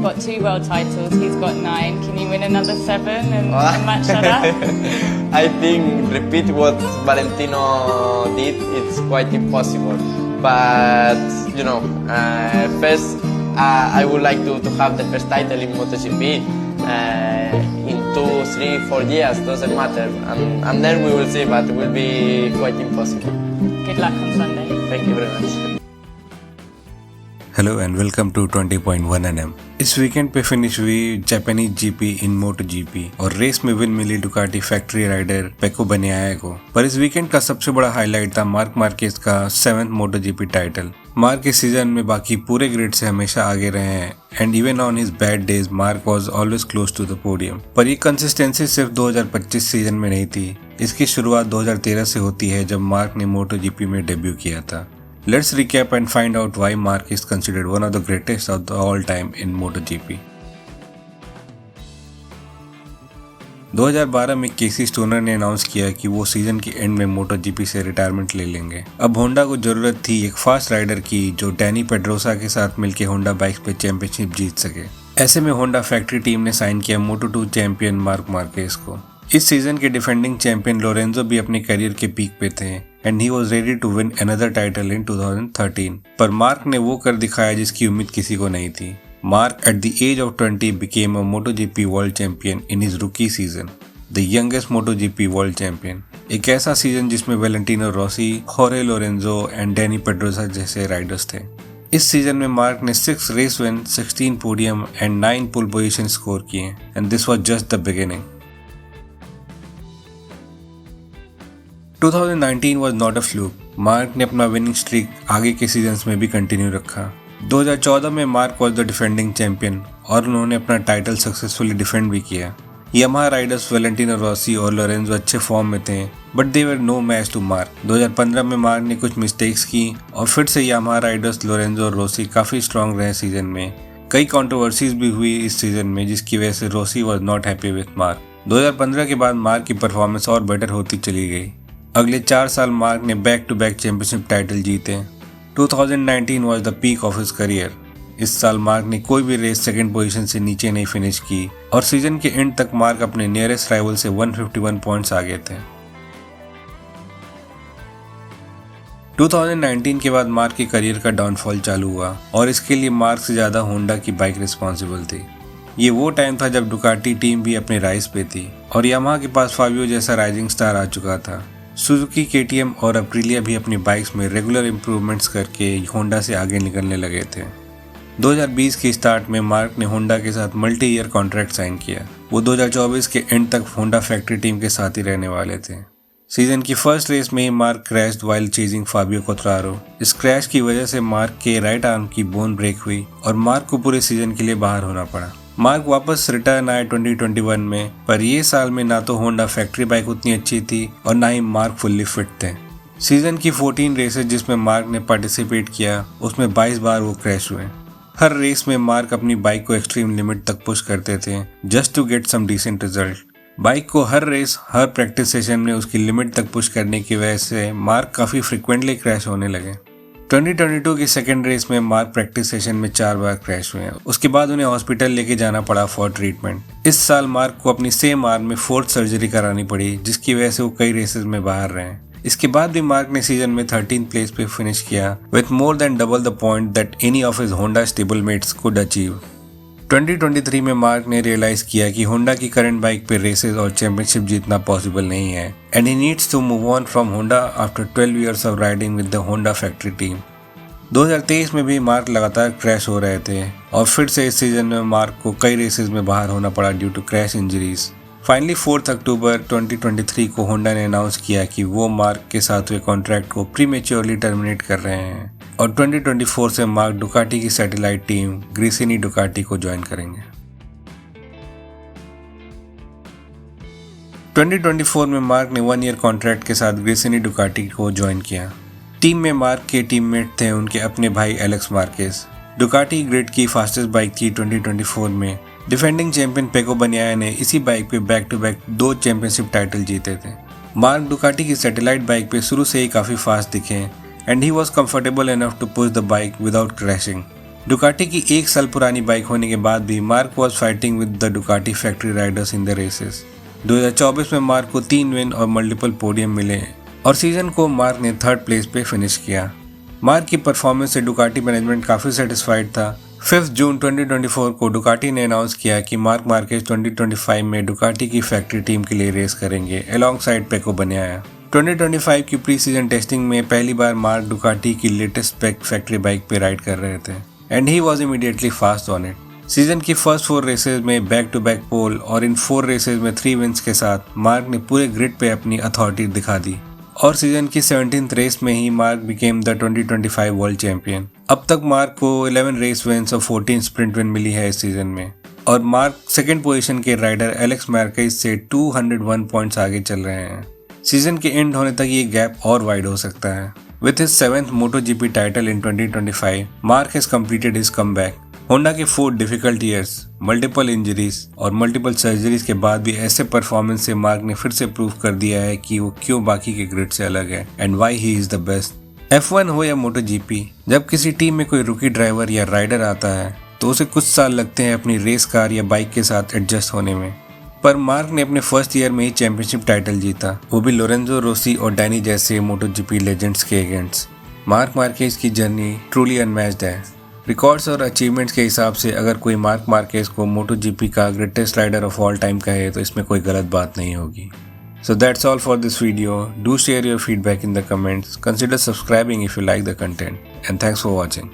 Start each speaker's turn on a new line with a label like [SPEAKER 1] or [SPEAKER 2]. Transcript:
[SPEAKER 1] got 2 world titles, he's got 9. Can you win another 7 and match that up?
[SPEAKER 2] I think repeat what Valentino did, it's quite impossible. But first I would like to have the first title in MotoGP in 2, 3, 4 years, doesn't matter. And then we will see, but it will be quite impossible.
[SPEAKER 1] Good luck on Sunday.
[SPEAKER 2] Thank you very much.
[SPEAKER 3] Hello and welcome to 20.1 NM। इस weekend पे finish हुई Japanese GP in moto GP और race में win मिली Ducati factory rider Pecco Bagnaia को। पर इस weekend का सबसे बड़ा हाईलाइट था मार्क मार्केज का 7th moto GP title. Mark इस सीजन में बाकी पूरे ग्रिड से हमेशा आगे रहे हैं and even on his bad days Mark was always close to the podium. पर ये कंसिस्टेंसी सिर्फ 2025 सीजन में नहीं थी, इसकी शुरुआत 2013 से होती है जब मार्क ने मोटो जीपी में डेब्यू किया था। Let's recap and find out why Mark is considered one of the greatest of the all time in MotoGP. 2012 में केसी स्टोनर ने अनाउंस किया कि वो सीजन के एंड में MotoGP से रिटायरमेंट ले लेंगे। अब होंडा को जरूरत थी एक फास्ट राइडर की जो डैनी पेड्रोसा के साथ मिलकर होंडा बाइक्स पे चैंपियनशिप जीत सके। ऐसे में होंडा फैक्ट्री टीम ने साइन किया Moto2 चैंपियन मार्क मार्केज को। इस सीजन के डिफेंडिंग चैंपियन लोरेंजो भी अपने करियर के पीक पे थे and he was ready to win another title in 2013। पर मार्क ने वो कर दिखाया जिसकी उम्मीद किसी को नहीं थी। Marc at the age of 20 became a MotoGP world champion in his rookie season, the youngest MotoGP world champion. एक ऐसा सीजन जिसमें वैलेंटिनो रोसी, होरे लोरेंजो एंड डैनी पेड्रोसा जैसे राइडर्स थे। इस सीजन में मार्क ने 6 race win, 16 podium and 9 pole position score किए and this was just the beginning. 2019 was not a fluke। Marc ने अपना विनिंग स्ट्रीक आगे के सीजन्स में भी कंटिन्यू रखा। 2014 में Mark was the defending champion और उन्होंने अपना टाइटल सक्सेसफुली डिफेंड भी किया। यामाहा राइडर्स वैलेंटिनो रोसी और लोरेंजो अच्छे फॉर्म में थे but they were no match to Mark. 2015 में मार्क ने कुछ मिस्टेक्स की और फिर से यामाहा राइडर्स लोरेंजो और रोसी काफ़ी स्ट्रॉन्ग रहे सीजन में। कई कॉन्ट्रोवर्सीज भी हुई इस सीजन में जिसकी वजह से Rossi was not happy with Mark. 2015 के बाद मार्क की परफॉर्मेंस और बेटर होती चली गई। अगले 4 साल मार्क ने back to back championship title जीते। 2019 was the peak of his career. इस साल मार्क ने कोई भी रेस सेकंड पोजीशन से नीचे नहीं फिनिश की और सीजन के एंड तक मार्क अपने नियरेस्ट राइवल से 151 पॉइंट्स आगे थे। 2019 के बाद मार्क के करियर का डाउनफॉल चालू हुआ और इसके लिए मार्क से ज़्यादा होंडा की बाइक रिस्पॉन्सिबल थी। ये वो टाइम था जब डुकाटी टीम भी अपने राइज पे थी और यामाहा के पास फाबियो जैसा राइजिंग स्टार आ चुका था। सुजुकी, केटीएम और अप्रिलिया भी अपनी बाइक्स में रेगुलर इम्प्रूवमेंट्स करके होंडा से आगे निकलने लगे थे। 2020 के स्टार्ट में मार्क ने होंडा के साथ मल्टी ईयर कॉन्ट्रैक्ट साइन किया। वो 2024 के एंड तक होंडा फैक्ट्री टीम के साथ ही रहने वाले थे। सीजन की फर्स्ट रेस में ही Marc crashed while chasing Fabio Quartararo. इस क्रैश की वजह से मार्क के राइट आर्म की बोन ब्रेक हुई और मार्क को पूरे सीजन के लिए बाहर होना पड़ा। मार्क वापस रिटर्न आए 2021 में, पर ये साल में ना तो होंडा फैक्ट्री बाइक उतनी अच्छी थी और ना ही मार्क फुल्ली फिट थे। सीजन की 14 रेसेस जिसमें मार्क ने पार्टिसिपेट किया उसमें 22 बार वो क्रैश हुए। हर रेस में मार्क अपनी बाइक को एक्सट्रीम लिमिट तक पुश करते थे just to get some decent result. Bike को हर रेस, हर प्रैक्टिस सेशन में उसकी लिमिट तक पुश करने की वजह से मार्क काफ़ी फ्रिक्वेंटली क्रैश होने लगे। 2022 की सेकेंड रेस में मार्क प्रैक्टिस सेशन में 4 बार क्रैश हुए। उसके बाद उन्हें हॉस्पिटल लेके जाना पड़ा फॉर ट्रीटमेंट। इस साल मार्क को अपनी सेम आर्म में 4th सर्जरी करानी पड़ी जिसकी वजह से वो कई रेसेस में बाहर रहे। इसके बाद भी मार्क ने सीजन में 13th प्लेस पे फिनिश किया with more than double the point that any of his Honda stablemates could achieve. 2023 में मार्क ने रियलाइज किया कि होंडा की करंट बाइक पे रेसेस और चैंपियनशिप जीतना पॉसिबल नहीं है and he needs to move on from Honda after 12 years of riding with the Honda factory team. 2023 में भी मार्क लगातार क्रैश हो रहे थे और फिर से इस सीजन में मार्क को कई रेसेस में बाहर होना पड़ा due to crash injuries. Finally 4 अक्टूबर 2023 को होंडा ने अनाउंस किया कि वो मार्क के साथ हुए कॉन्ट्रैक्ट को प्रीमेच्योरली टर्मिनेट कर रहे हैं और 2024 से मार्क डुकाटी की सैटेलाइट टीम ग्रेसिनी डुकाटी को ज्वाइन करेंगे। 2024 में मार्क ने 1 ईयर कॉन्ट्रैक्ट के साथ ग्रेसिनी डुकाटी को ज्वाइन किया। टीम में मार्क के टीममेट थे उनके अपने भाई एलेक्स मार्केस। डुकाटी ग्रिड की फास्टेस्ट बाइक थी 2024 में। डिफेंडिंग चैंपियन पेको बनियाया ने इसी बाइक पे back to back 2 championship title जीते थे। मार्क डुकाटी की सैटेलाइट बाइक पे शुरू से ही काफ़ी फास्ट दिखे and he was comfortable enough to push the bike without crashing. Ducati की 1 साल पुरानी बाइक होने के बाद भी Mark was fighting with the Ducati factory riders in the races. 2024 में मार्क को 3 विन और मल्टीपल पोडियम मिले और सीजन को मार्क ने 3rd प्लेस पे फिनिश किया। मार्क की परफॉर्मेंस से डुकाटी मैनेजमेंट काफ़ी सेटिस्फाइड था। 5 जून 2024 को डुकाटी ने अनाउंस किया कि मार्क मार्केज 2025 में डुकाटी की फैक्ट्री टीम के लिए रेस करेंगे अलॉन्गसाइड पेको बनियाया। 2025 की प्री सीजन टेस्टिंग में पहली बार मार्क डुकाटी की लेटेस्ट स्पेक फैक्ट्री बाइक पे राइड कर रहे थे and he was immediately fast on it. Season की फर्स्ट 4 रेसेस में बैक टू बैक पोल और इन 4 रेसेस में 3 विन्स के साथ मार्क ने पूरे ग्रिड पे अपनी अथॉरिटी दिखा दी और सीजन की 17th रेस में ही Marc became the 2025 world champion. अब तक मार्क को 11 रेस विन्स और 14 स्प्रिंट विन मिली है इस सीजन में और मार्क 2nd पोजीशन के राइडर एलेक्स मार्केज से 201 पॉइंट्स आगे चल रहे हैं। सीजन के एंड होने तक ये गैप और वाइड हो सकता है। With his 7th MotoGP title in 2025, Mark has completed his comeback. Honda के 4 डिफिकल्ट ईयर्स, मल्टीपल इंजरीज और मल्टीपल सर्जरीज के बाद भी ऐसे परफॉर्मेंस से मार्क ने फिर से प्रूव कर दिया है कि वो क्यों बाकी के ग्रिड से अलग है and why he is the best. F1 हो या MotoGP, जब किसी टीम में कोई रुकी ड्राइवर या राइडर आता है तो उसे कुछ साल लगते हैं अपनी रेस कार या बाइक के साथ एडजस्ट होने में, पर मार्क ने अपने फर्स्ट ईयर में ही चैंपियनशिप टाइटल जीता, वो भी लोरेंजो रोसी और डैनी जैसे MotoGP लेजेंड्स के अगेंस्ट। मार्क मार्केज की जर्नी ट्रूली अनमैच्ड है। रिकॉर्ड्स और अचीवमेंट्स के हिसाब से अगर कोई मार्क मार्केज को MotoGP का greatest rider of all time कहे तो इसमें कोई गलत बात नहीं होगी। So that's all for this video. Do share your feedback in the comments. Consider subscribing if you like the content. And thanks for watching.